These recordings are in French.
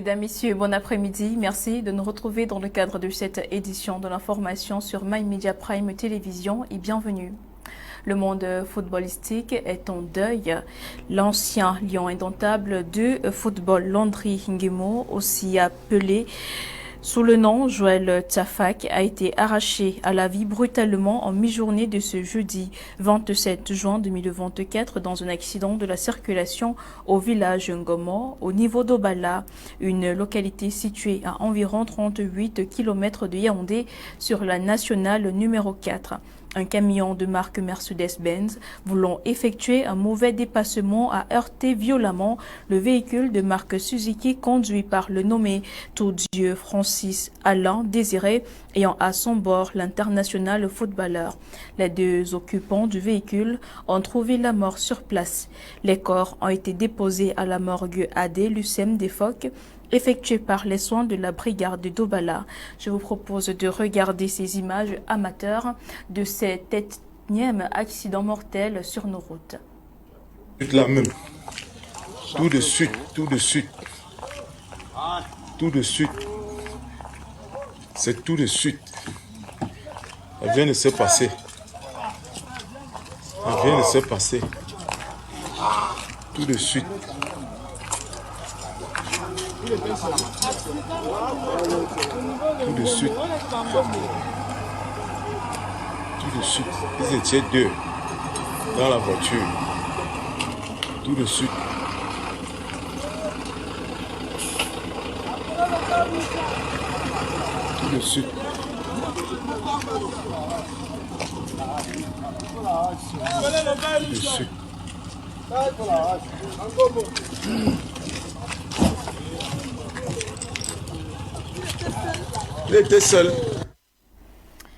Mesdames, Messieurs, bon après-midi. Merci de nous retrouver dans le cadre de cette édition de l'information sur My Media Prime Télévision et bienvenue. Le monde footballistique est en deuil. L'ancien lion indomptable de football Landry Nguemo, aussi appelé sous le nom Joël Tafak, a été arraché à la vie brutalement en mi-journée de ce jeudi 27 juin 2024 dans un accident de la circulation au village Ngomo, au niveau d'Obala, une localité située à environ 38 km de Yaoundé sur la nationale numéro 4. Un camion de marque Mercedes-Benz voulant effectuer un mauvais dépassement a heurté violemment le véhicule de marque Suzuki conduit par le nommé Tout-Dieu Francis Alain Désiré ayant à son bord l'international footballeur. Les deux occupants du véhicule ont trouvé la mort sur place. Les corps ont été déposés à la morgue AD Lucem des Phoques effectué par les soins de la brigade de Dobala. Je vous propose de regarder ces images amateurs de cet énième accident mortel sur nos routes. La même. Tout de suite, tout de suite. Tout de suite. C'est tout de suite. Rien ne s'est passé. Rien ne s'est passé. Tout de suite. Tout de suite. Tout de suite. Ils étaient deux dans la voiture. Tout de suite. Tout de suite. Tout de suite. Il était seul.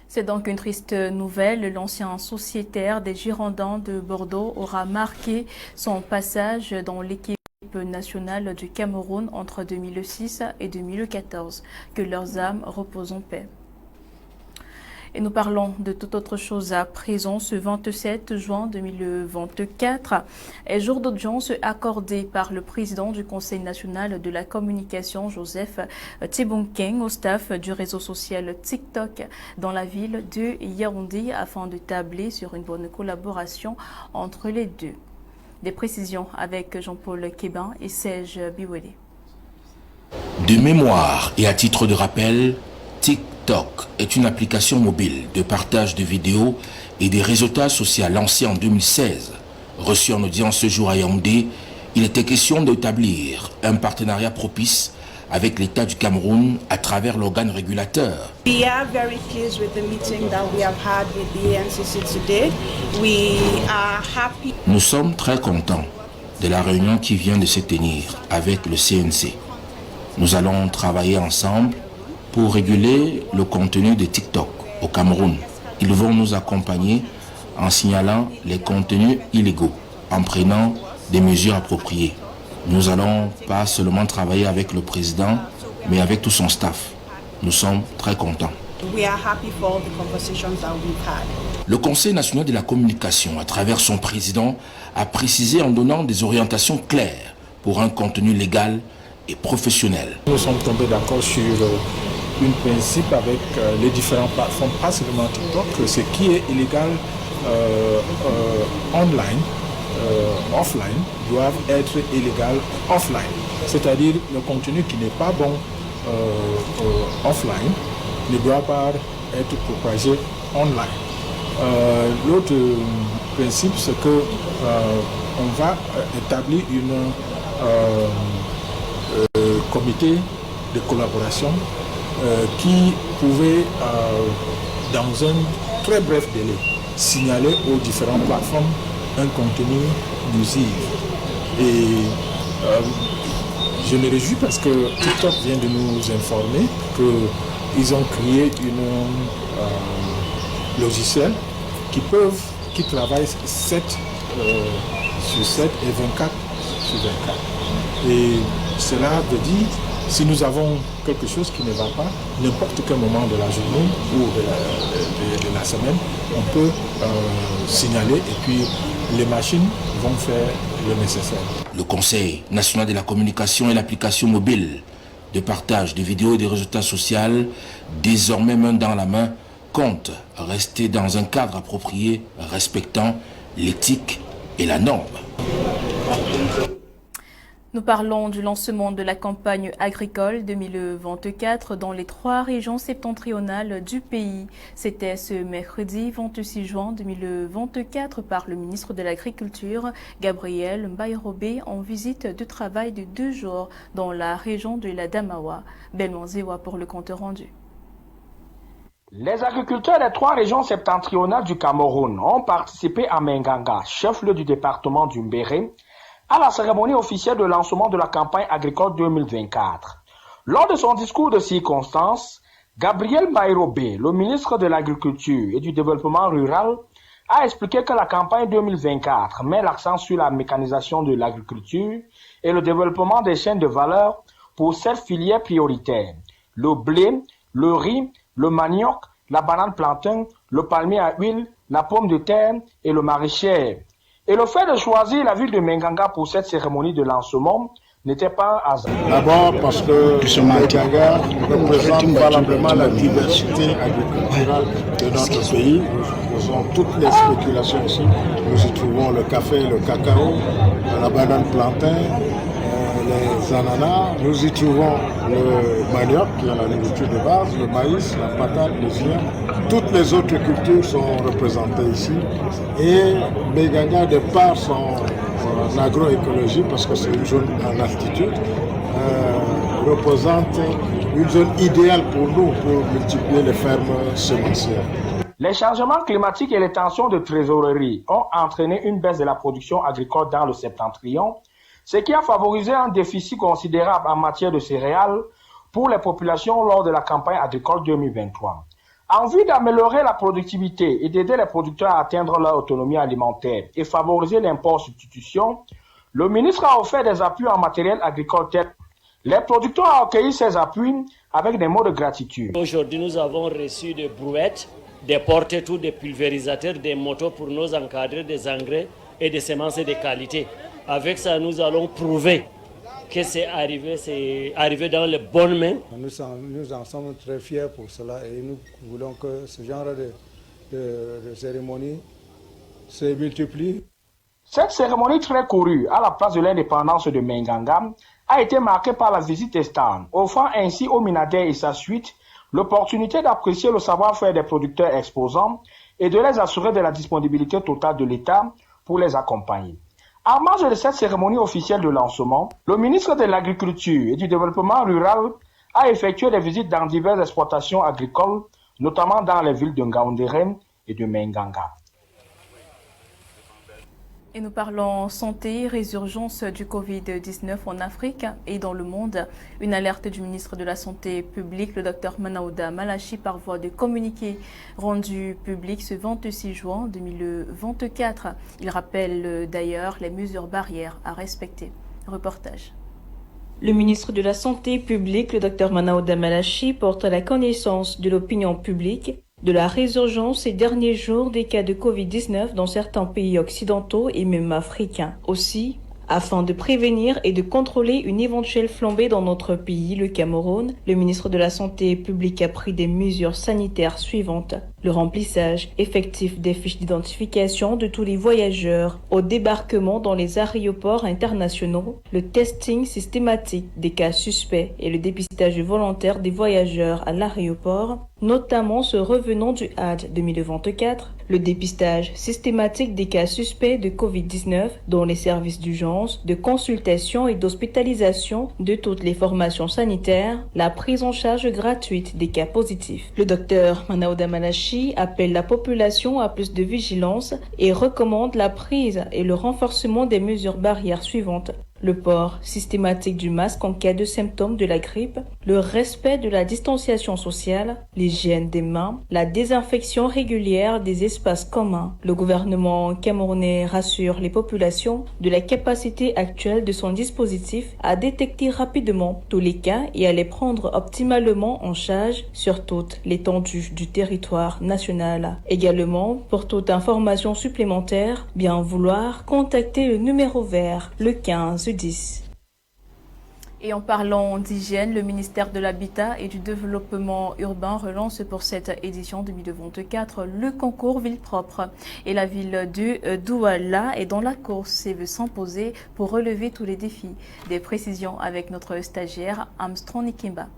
C'est donc une triste nouvelle. L'ancien sociétaire des Girondins de Bordeaux aura marqué son passage dans l'équipe nationale du Cameroun entre 2006 et 2014. Que leurs âmes reposent en paix. Et nous parlons de toute autre chose à présent. Ce 27 juin 2024 est jour d'audience accordé par le président du Conseil national de la communication, Joseph Tebounkeng, au staff du réseau social TikTok dans la ville de Yaoundé afin de tabler sur une bonne collaboration entre les deux. Des précisions avec Jean-Paul Kébin et Serge Biwele. De mémoire et à titre de rappel, TikTok est une application mobile de partage de vidéos et des réseautages sociaux lancée en 2016. Reçu en audience ce jour à Yaoundé, il était question d'établir un partenariat propice avec l'État du Cameroun à travers l'organe régulateur. We are very pleased with the meeting that we have had with the NCC today. We are happy. Nous sommes très contents de la réunion qui vient de se tenir avec le CNC. Nous allons travailler ensemble pour réguler le contenu de TikTok au Cameroun. Ils vont nous accompagner en signalant les contenus illégaux, en prenant des mesures appropriées. Nous allons pas seulement travailler avec le président, mais avec tout son staff. Nous sommes très contents. We are happy for all the conversations that we've had. Le Conseil national de la communication, à travers son président, a précisé en donnant des orientations claires pour un contenu légal et professionnel. Nous sommes tombés d'accord sur un principe avec les différentes plateformes, pas seulement TikTok, ce qui est illégal online, offline, doivent être illégal offline. C'est-à-dire le contenu qui n'est pas bon offline ne doit pas être propagé online. L'autre principe, c'est que on va établir un comité de collaboration qui pouvait, dans un très bref délai, signaler aux différentes plateformes un contenu nusif. Et je me réjouis parce que TikTok vient de nous informer qu'ils ont créé un logiciel qui travaille 7 sur 7 et 24 sur 24. Et cela veut dire, si nous avons quelque chose qui ne va pas, n'importe quel moment de la journée ou de la semaine, on peut signaler et puis les machines vont faire le nécessaire. Le Conseil national de la communication et l'application mobile de partage de vidéos et des résultats sociaux, désormais main dans la main, compte rester dans un cadre approprié respectant l'éthique et la norme. Nous parlons du lancement de la campagne agricole 2024 dans les 3 régions septentrionales du pays. C'était ce mercredi 26 juin 2024 par le ministre de l'Agriculture, Gabriel Mbaye-Robé, en visite de travail de 2 jours dans la région de la Damawa. Belmanzewa pour le compte rendu. Les agriculteurs des 3 régions septentrionales du Cameroun ont participé à Menganga, chef-lieu du département du Mbéré, à la cérémonie officielle de lancement de la campagne agricole 2024. Lors de son discours de circonstance, Gabriel Mbaye-Robé, le ministre de l'Agriculture et du Développement rural, a expliqué que la campagne 2024 met l'accent sur la mécanisation de l'agriculture et le développement des chaînes de valeur pour 7 filières prioritaires: le blé, le riz, le manioc, la banane plantain, le palmier à huile, la pomme de terre et le maraîcher. Et le fait de choisir la ville de Menganga pour cette cérémonie de lancement n'était pas un hasard. D'abord parce que Menganga représente valablement la diversité agriculturelle de notre pays. Nous faisons toutes les spéculations ici. Nous y trouvons le café, le cacao, la banane plantain, les ananas. Nous y trouvons le manioc, qui est la nourriture de base, le maïs, la patate, le zien. Toutes les autres cultures sont représentées ici. Et Menganga, de par son agroécologie, parce que c'est une zone en altitude, représente une zone idéale pour nous, pour multiplier les fermes semencières. Les changements climatiques et les tensions de trésorerie ont entraîné une baisse de la production agricole dans le septentrion, ce qui a favorisé un déficit considérable en matière de céréales pour les populations lors de la campagne agricole 2023. En vue d'améliorer la productivité et d'aider les producteurs à atteindre leur autonomie alimentaire et favoriser l'import-substitution, le ministre a offert des appuis en matériel agricole. Les producteurs ont accueilli ces appuis avec des mots de gratitude. Aujourd'hui, nous avons reçu des brouettes, des porte-tout, des pulvérisateurs, des motos pour nous encadrer, des engrais et des semences de qualité. Avec ça, nous allons prouver que c'est arrivé dans les bonnes mains. Nous en sommes très fiers pour cela et nous voulons que ce genre de cérémonie se multiplie. Cette cérémonie très courue à la place de l'indépendance de Menganga a été marquée par la visite des stands, offrant ainsi aux Minader et sa suite l'opportunité d'apprécier le savoir-faire des producteurs exposants et de les assurer de la disponibilité totale de l'État pour les accompagner. En marge de cette cérémonie officielle de lancement, le ministre de l'Agriculture et du Développement rural a effectué des visites dans diverses exploitations agricoles, notamment dans les villes de Ngaoundéré et de Menganga. Et nous parlons santé, résurgence du Covid-19 en Afrique et dans le monde. Une alerte du ministre de la Santé publique, le Dr Manaouda Malachi, par voie de communiqué rendu public ce 26 juin 2024. Il rappelle d'ailleurs les mesures barrières à respecter. Reportage. Le ministre de la Santé publique, le Dr Manaouda Malachi, porte à la connaissance de l'opinion publique de la résurgence ces derniers jours des cas de Covid-19 dans certains pays occidentaux et même africains. Aussi, afin de prévenir et de contrôler une éventuelle flambée dans notre pays, le Cameroun, le ministre de la Santé publique a pris des mesures sanitaires suivantes. Le remplissage effectif des fiches d'identification de tous les voyageurs au débarquement dans les aéroports internationaux, le testing systématique des cas suspects et le dépistage volontaire des voyageurs à l'aéroport, notamment ceux revenant du Hajj 2024, le dépistage systématique des cas suspects de Covid-19 dans les services d'urgence, de consultation et d'hospitalisation de toutes les formations sanitaires, la prise en charge gratuite des cas positifs. Le docteur Manaouda Malachi appelle la population à plus de vigilance et recommande la prise et le renforcement des mesures barrières suivantes. Le port systématique du masque en cas de symptômes de la grippe, le respect de la distanciation sociale, l'hygiène des mains, la désinfection régulière des espaces communs. Le gouvernement camerounais rassure les populations de la capacité actuelle de son dispositif à détecter rapidement tous les cas et à les prendre optimalement en charge sur toute l'étendue du territoire national. Également, pour toute information supplémentaire, bien vouloir contacter le numéro vert, le 15. Et en parlant d'hygiène, le ministère de l'Habitat et du Développement urbain relance pour cette édition 2024 le concours Ville propre. Et la ville de Douala est dans la course et veut s'imposer pour relever tous les défis. Des précisions avec notre stagiaire Armstrong Nikimba.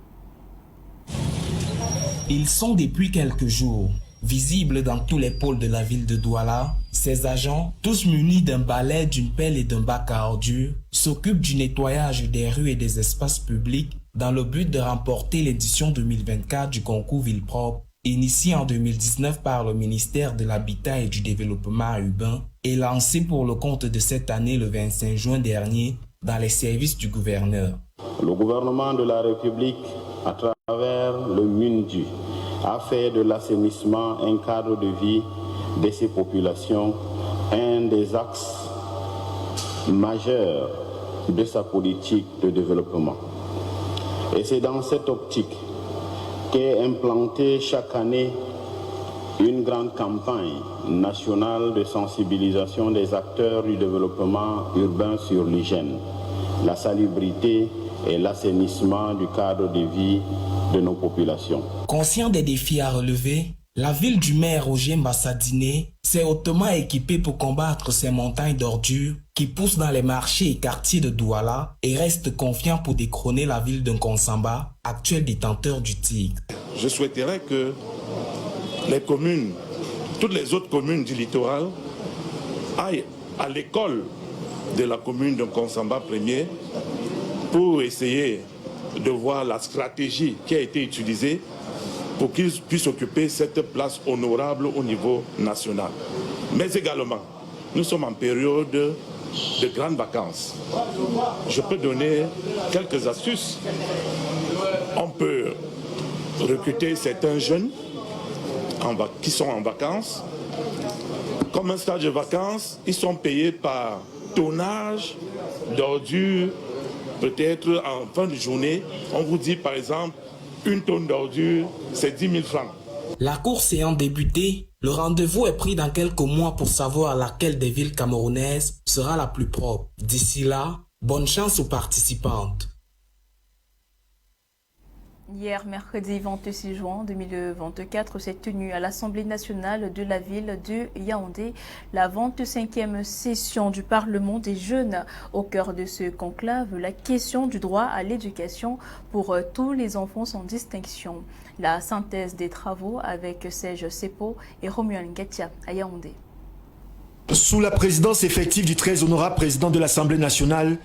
Ils sont depuis quelques jours visibles dans tous les pôles de la ville de Douala. Ces agents, tous munis d'un balai, d'une pelle et d'un bac à ordures, s'occupent du nettoyage des rues et des espaces publics dans le but de remporter l'édition 2024 du concours Ville propre, initié en 2019 par le ministère de l'Habitat et du Développement urbain et lancé pour le compte de cette année le 25 juin dernier dans les services du gouverneur. Le gouvernement de la République, à travers le MUNDU, a fait de l'assainissement un cadre de vie de ces populations, un des axes majeurs de sa politique de développement. Et c'est dans cette optique qu'est implantée chaque année une grande campagne nationale de sensibilisation des acteurs du développement urbain sur l'hygiène, la salubrité et l'assainissement du cadre de vie de nos populations. Conscient des défis à relever, la ville du maire Roger Mbassadine s'est hautement équipée pour combattre ces montagnes d'ordures qui poussent dans les marchés et quartiers de Douala et reste confiant pour détrôner la ville de Nkonsamba, actuel détenteur du titre. Je souhaiterais que les communes, toutes les autres communes du littoral, aillent à l'école de la commune de Nkonsamba premier pour essayer de voir la stratégie qui a été utilisée pour qu'ils puissent occuper cette place honorable au niveau national. Mais également, nous sommes en période de grandes vacances. Je peux donner quelques astuces. On peut recruter certains jeunes qui sont en vacances. Comme un stage de vacances, ils sont payés par tonnage d'ordures. Peut-être en fin de journée, on vous dit par exemple, une tonne d'ordures, c'est 10 000 francs. La course ayant débuté, le rendez-vous est pris dans quelques mois pour savoir laquelle des villes camerounaises sera la plus propre. D'ici là, bonne chance aux participantes. Hier, mercredi 26 juin 2024, s'est tenue à l'Assemblée nationale de la ville de Yaoundé la 25e session du Parlement des jeunes. Au cœur de ce conclave, la question du droit à l'éducation pour tous les enfants sans distinction. La synthèse des travaux avec Serge Sepo et Romuald Ngatia à Yaoundé. Sous la présidence effective du très honorable président de l'Assemblée nationale,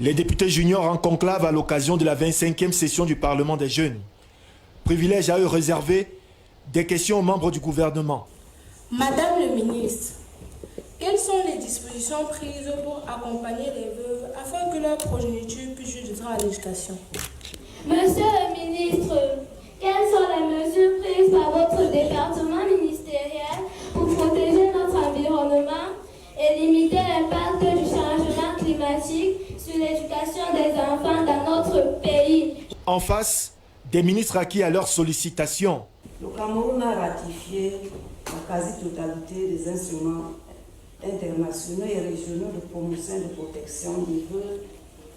les députés juniors en conclave à l'occasion de la 25e session du Parlement des jeunes. Privilège à eux réservé des questions aux membres du gouvernement. Madame le ministre, quelles sont les dispositions prises pour accompagner les veuves afin que leur progéniture puisse jouir du droit à l'éducation? Monsieur le ministre, quelles sont les mesures prises par votre département ministériel pour protéger notre environnement et limiter l'impact du changement climatique sur l'éducation des enfants dans notre pays? En face, des ministres acquis à leur sollicitation. Le Cameroun a ratifié la quasi-totalité des instruments internationaux et régionaux de promotion et de protection des veuves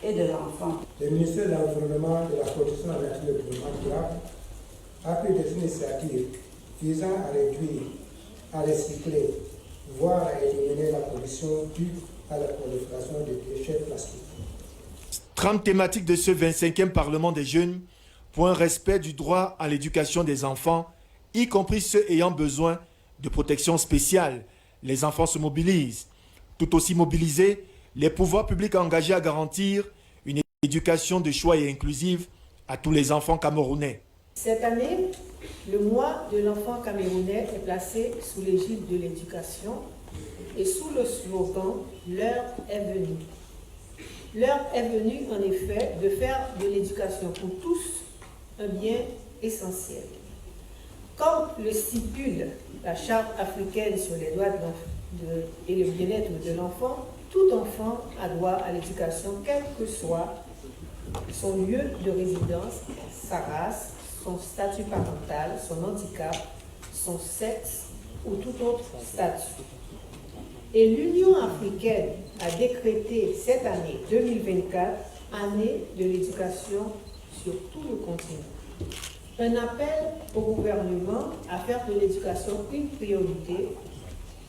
et de l'enfant. Le ministère de l'Environnement et de la Protection de la Nature et du Développement durable a pris des initiatives visant à réduire, à recycler, voire à éliminer la pollution due à la prolifération des déchets plastiques. 30 thématiques de ce 25e Parlement des jeunes pour un respect du droit à l'éducation des enfants, y compris ceux ayant besoin de protection spéciale. Les enfants se mobilisent. Tout aussi mobilisés, les pouvoirs publics engagés à garantir une éducation de choix et inclusive à tous les enfants camerounais. Cette année, le mois de l'enfant camerounais est placé sous l'égide de l'éducation et sous le slogan « L'heure est venue ». L'heure est venue, en effet, de faire de l'éducation pour tous un bien essentiel. Comme le stipule la Charte africaine sur les droits et le bien-être de l'enfant, tout enfant a droit à l'éducation, quel que soit son lieu de résidence, sa race, son statut parental, son handicap, son sexe ou tout autre statut. Et l'Union africaine a décrété cette année 2024 année de l'éducation sur tout le continent. Un appel au gouvernement à faire de l'éducation une priorité,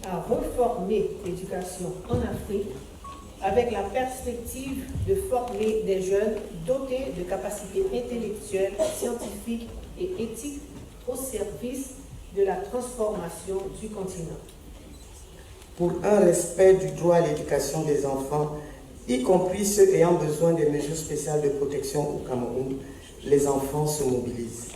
à reformer l'éducation en Afrique avec la perspective de former des jeunes dotés de capacités intellectuelles, scientifiques et éthiques au service de la transformation du continent. Pour un respect du droit à l'éducation des enfants, y compris ceux ayant besoin des mesures spéciales de protection au Cameroun, les enfants se mobilisent.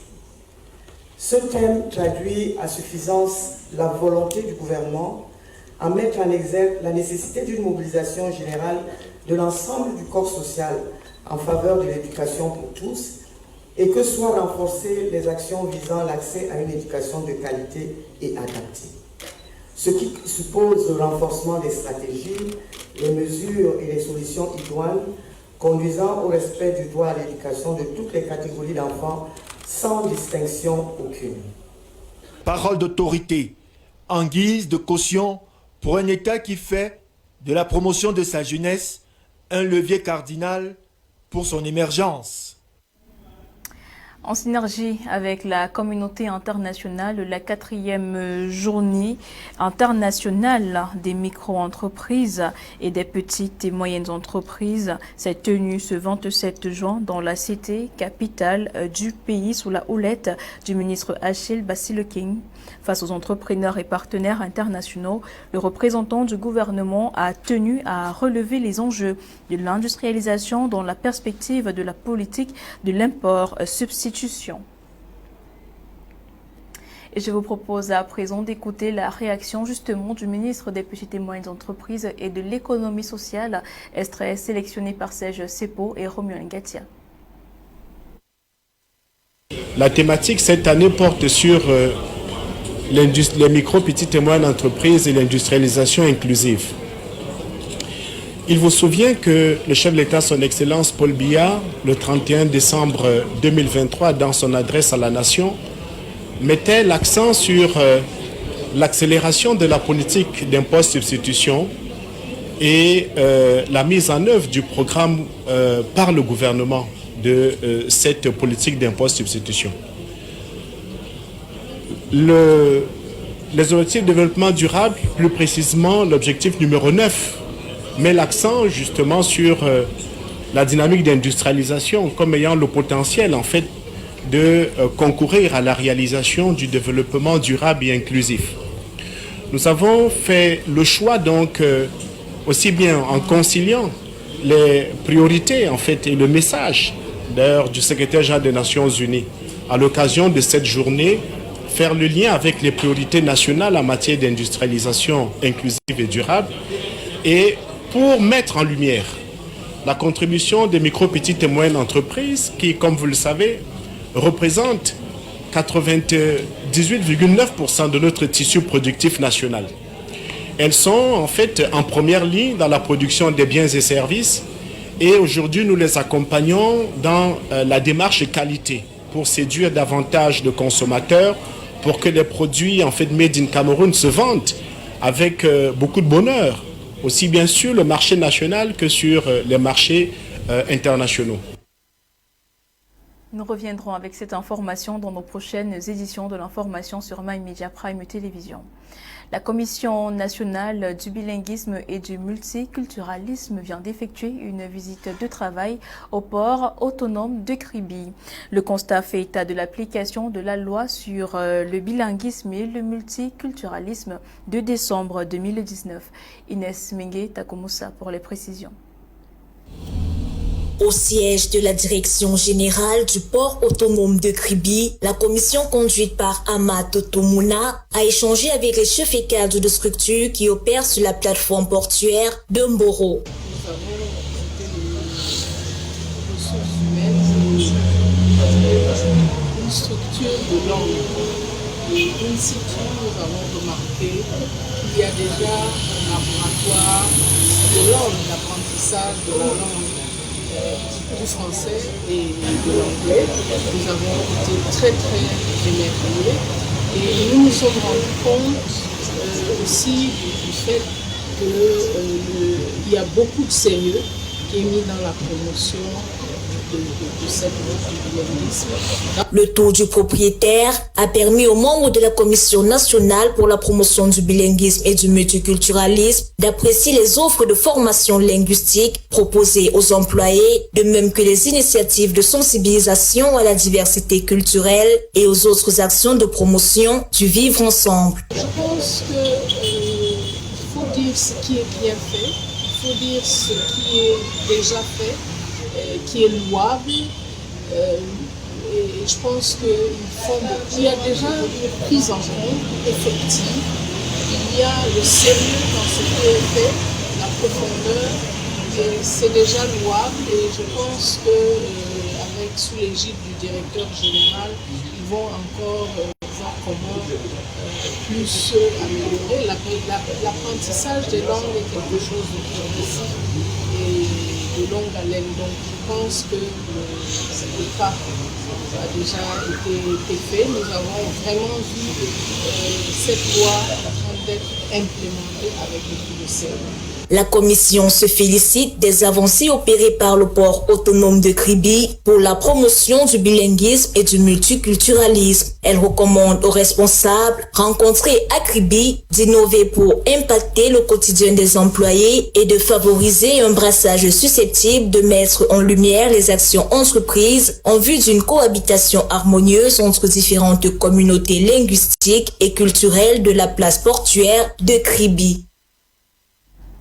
Ce thème traduit à suffisance la volonté du gouvernement à mettre en exergue la nécessité d'une mobilisation générale de l'ensemble du corps social en faveur de l'éducation pour tous et que soient renforcées les actions visant l'accès à une éducation de qualité et adaptée. Ce qui suppose le renforcement des stratégies, les mesures et les solutions idoines conduisant au respect du droit à l'éducation de toutes les catégories d'enfants sans distinction aucune. Parole d'autorité en guise de caution pour un État qui fait de la promotion de sa jeunesse un levier cardinal pour son émergence. En synergie avec la communauté internationale, la 4e journée internationale des micro-entreprises et des petites et moyennes entreprises s'est tenue ce 27 juin dans la cité capitale du pays sous la houlette du ministre Achille Basileking. Face aux entrepreneurs et partenaires internationaux, le représentant du gouvernement a tenu à relever les enjeux de l'industrialisation dans la perspective de la politique de l'import-substitution. Et je vous propose à présent d'écouter la réaction justement du ministre des Petites et Moyennes Entreprises et de l'économie sociale, extrait sélectionné par Serge Sepo et Romuald Ngatia. La thématique cette année porte sur les micro, petites et moyennes entreprises et l'industrialisation inclusive. Il vous souvient que le chef de l'État, son Excellence Paul Biya, le 31 décembre 2023, dans son adresse à la Nation, mettait l'accent sur l'accélération de la politique d'impôt-substitution et la mise en œuvre du programme par le gouvernement de cette politique d'impôt-substitution. Les objectifs de développement durable, plus précisément l'objectif numéro 9, met l'accent justement sur la dynamique d'industrialisation comme ayant le potentiel en fait de concourir à la réalisation du développement durable et inclusif. Nous avons fait le choix donc aussi bien en conciliant les priorités en fait et le message d'ailleurs du secrétaire général des Nations Unies à l'occasion de cette journée, faire le lien avec les priorités nationales en matière d'industrialisation inclusive et durable et pour mettre en lumière la contribution des micro, petites et moyennes entreprises qui, comme vous le savez, représentent 98,9% de notre tissu productif national. Elles sont en fait en première ligne dans la production des biens et services et aujourd'hui nous les accompagnons dans la démarche qualité pour séduire davantage de consommateurs pour que les produits en fait made in Cameroun se vendent avec beaucoup de bonheur, aussi bien sur le marché national que sur les marchés internationaux. Nous reviendrons avec cette information dans nos prochaines éditions de l'information sur My Media Prime Télévision. La Commission nationale du bilinguisme et du multiculturalisme vient d'effectuer une visite de travail au port autonome de Kribi. Le constat fait état de l'application de la loi sur le bilinguisme et le multiculturalisme de décembre 2019. Inès Mengue Takomoussa pour les précisions. Au siège de la direction générale du port autonome de Kribi, la commission conduite par Ahmad Totomouna a échangé avec les chefs et cadres de structures qui opèrent sur la plateforme portuaire de Mboro. Nous avons visité une structure de langue. Et in situ, nous avons remarqué qu'il y a déjà un laboratoire de langue, d'apprentissage de la langue du français et de l'anglais. Nous avons été très émerveillés et nous nous sommes rendus compte aussi du fait qu'il y a beaucoup de sérieux qui est mis dans la promotion de cette loi du bilinguisme. Le tour du propriétaire a permis aux membres de la Commission nationale pour la promotion du bilinguisme et du multiculturalisme d'apprécier les offres de formation linguistique proposées aux employés, de même que les initiatives de sensibilisation à la diversité culturelle et aux autres actions de promotion du vivre ensemble. Je pense qu'il faut dire ce qui est bien fait, il faut dire ce qui est déjà fait, qui est louable. Et je pense qu'il y a déjà une prise en compte effective, il y a le sérieux dans ce qui est fait, la profondeur, et c'est déjà louable. Et je pense qu'avec sous l'égide du directeur général, ils vont encore voir comment plus améliorer. L'apprentissage des langues est quelque chose de progressif et de longue haleine. Donc je pense que le pas a déjà été fait. Nous avons vraiment vu cette loi en train d'être implémentée avec beaucoup de sérieux. La commission se félicite des avancées opérées par le port autonome de Kribi pour la promotion du bilinguisme et du multiculturalisme. Elle recommande aux responsables rencontrés à Kribi d'innover pour impacter le quotidien des employés et de favoriser un brassage susceptible de mettre en lumière les actions entreprises en vue d'une cohabitation harmonieuse entre différentes communautés linguistiques et culturelles de la place portuaire de Kribi.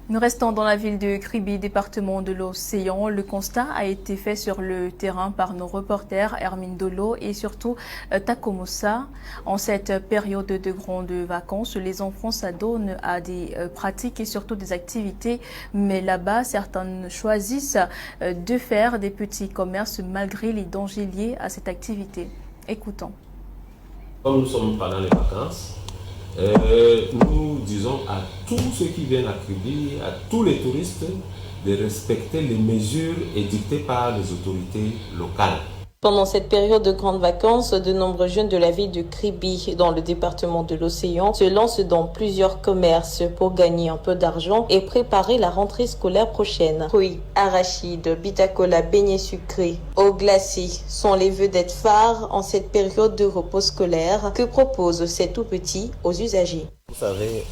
Nous restons dans la ville de Kribi, département de l'Océan. Le constat a été fait sur le terrain par nos reporters Hermine Dolo et surtout Takomosa. En cette période de grandes vacances, les enfants s'adonnent à des pratiques et surtout des activités. Mais là-bas, certains choisissent de faire des petits commerces malgré les dangers liés à cette activité. Écoutons. Comme nous sommes pendant les vacances, nous disons à tous ceux qui viennent à Kribi, à tous les touristes, de respecter les mesures édictées par les autorités locales. Pendant cette période de grandes vacances, de nombreux jeunes de la ville de Kribi, dans le département de l'Océan, se lancent dans plusieurs commerces pour gagner un peu d'argent et préparer la rentrée scolaire prochaine. Fruits, arachides, bitacola, beignets sucrés, eau glacée sont les vedettes phares en cette période de repos scolaire que propose ces tout petits aux usagers. Vous savez,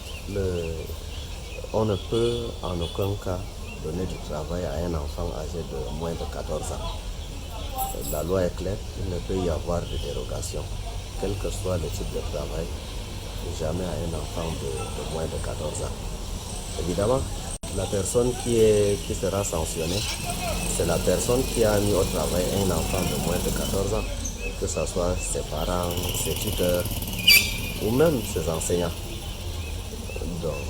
on ne peut en aucun cas donner du travail à un enfant âgé de moins de 14 ans. La loi est claire, il ne peut y avoir de dérogation, quel que soit le type de travail, jamais à un enfant de moins de 14 ans. Évidemment, la personne qui sera sanctionnée, c'est la personne qui a mis au travail un enfant de moins de 14 ans, que ce soit ses parents, ses tuteurs ou même ses enseignants. Donc,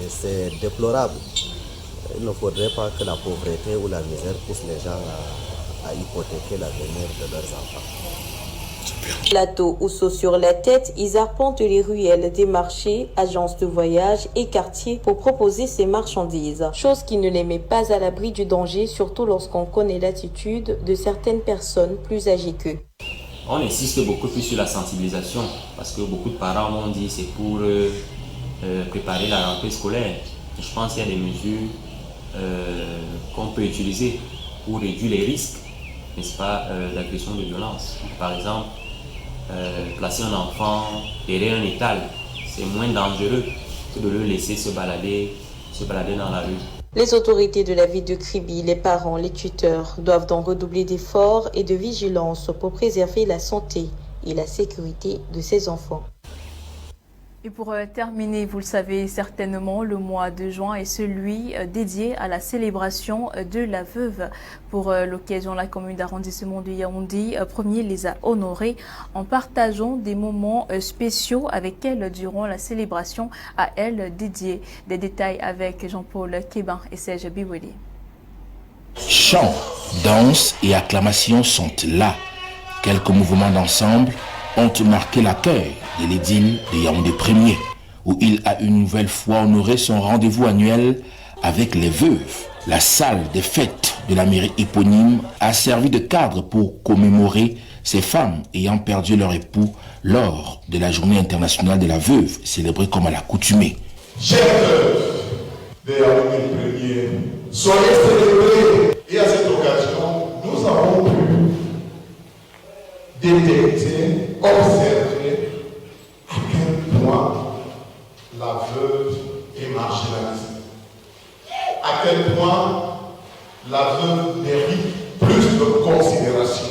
c'est déplorable. Il ne faudrait pas que la pauvreté ou la misère pousse les gens à hypothéquer l'avenir de leurs enfants. Plateau ou seau sur la tête, ils arpentent les ruelles des marchés, agences de voyage et quartiers pour proposer ces marchandises. Chose qui ne les met pas à l'abri du danger, surtout lorsqu'on connaît l'attitude de certaines personnes plus âgées qu'eux. On insiste beaucoup plus sur la sensibilisation parce que beaucoup de parents m'ont dit c'est pour préparer la rentrée scolaire. Je pense qu'il y a des mesures qu'on peut utiliser pour réduire les risques, n'est-ce pas, d'agression de violence. Par exemple, placer un enfant derrière un étal, c'est moins dangereux que de le laisser se balader dans la rue. Les autorités de la ville de Kribi, les parents, les tuteurs doivent donc redoubler d'efforts et de vigilance pour préserver la santé et la sécurité de ces enfants. Et pour terminer, vous le savez certainement, le mois de juin est celui dédié à la célébration de la veuve. Pour l'occasion, la commune d'arrondissement de Yaoundé premier les a honorés en partageant des moments spéciaux avec elle durant la célébration à elle dédiée. Des détails avec Jean-Paul Kébin et Serge Biweli. Chants, danses et acclamations sont là. Quelques mouvements d'ensemble ont marqué l'accueil de l'édile de Yaoundé premier, où il a une nouvelle fois honoré son rendez-vous annuel avec les veuves. La salle des fêtes de la mairie éponyme a servi de cadre pour commémorer ces femmes ayant perdu leur époux lors de la journée internationale de la veuve, célébrée comme à l'accoutumée. Chers veuves de Yaoundé premier, Soyez célébrés. Et à cette occasion, nous avons pu détecter, observer à quel point la veuve est marginalisée. À quel point la veuve mérite plus de considération.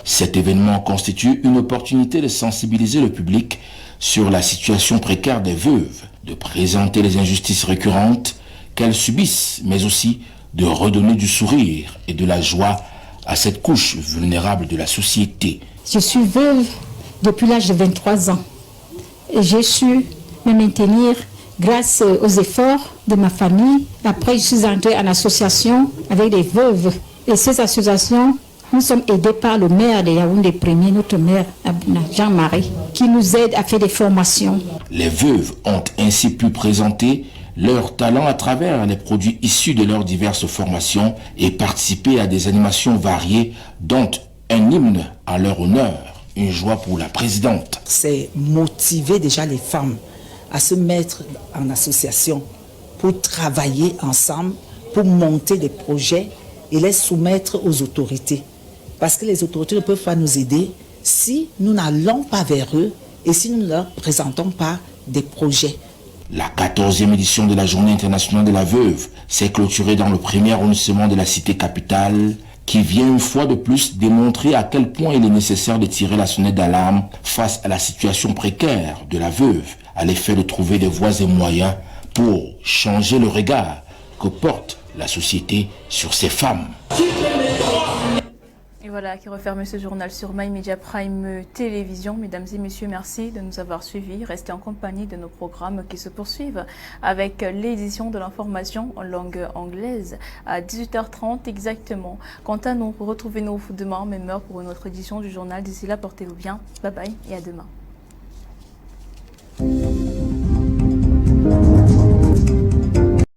Cet événement constitue une opportunité de sensibiliser le public sur la situation précaire des veuves, de présenter les injustices récurrentes qu'elles subissent, mais aussi de redonner du sourire et de la joie à cette couche vulnérable de la société. Je suis veuve depuis l'âge de 23 ans et j'ai su me maintenir grâce aux efforts de ma famille. Après, je suis entrée en association avec des veuves. Et ces associations, nous sommes aidés par le maire de Yaoundé Premier, notre maire Jean-Marie, qui nous aide à faire des formations. Les veuves ont ainsi pu présenter leur talent à travers les produits issus de leurs diverses formations et participer à des animations variées, dont un hymne à leur honneur. Une joie pour la présidente. C'est motiver déjà les femmes à se mettre en association pour travailler ensemble, pour monter des projets et les soumettre aux autorités. Parce que les autorités ne peuvent pas nous aider si nous n'allons pas vers eux et si nous ne leur présentons pas des projets. La 14e édition de la Journée internationale de la veuve s'est clôturée dans le premier arrondissement de la cité capitale, qui vient une fois de plus démontrer à quel point il est nécessaire de tirer la sonnette d'alarme face à la situation précaire de la veuve, à l'effet de trouver des voies et moyens pour changer le regard que porte la société sur ces femmes. Et voilà qui referme ce journal sur My Media Prime Télévision. Mesdames et messieurs, merci de nous avoir suivis. Restez en compagnie de nos programmes qui se poursuivent avec l'édition de l'information en langue anglaise à 18h30 exactement. Quant à nous, retrouvez-nous demain, même heure pour une autre édition du journal. D'ici là, portez-vous bien. Bye bye et à demain.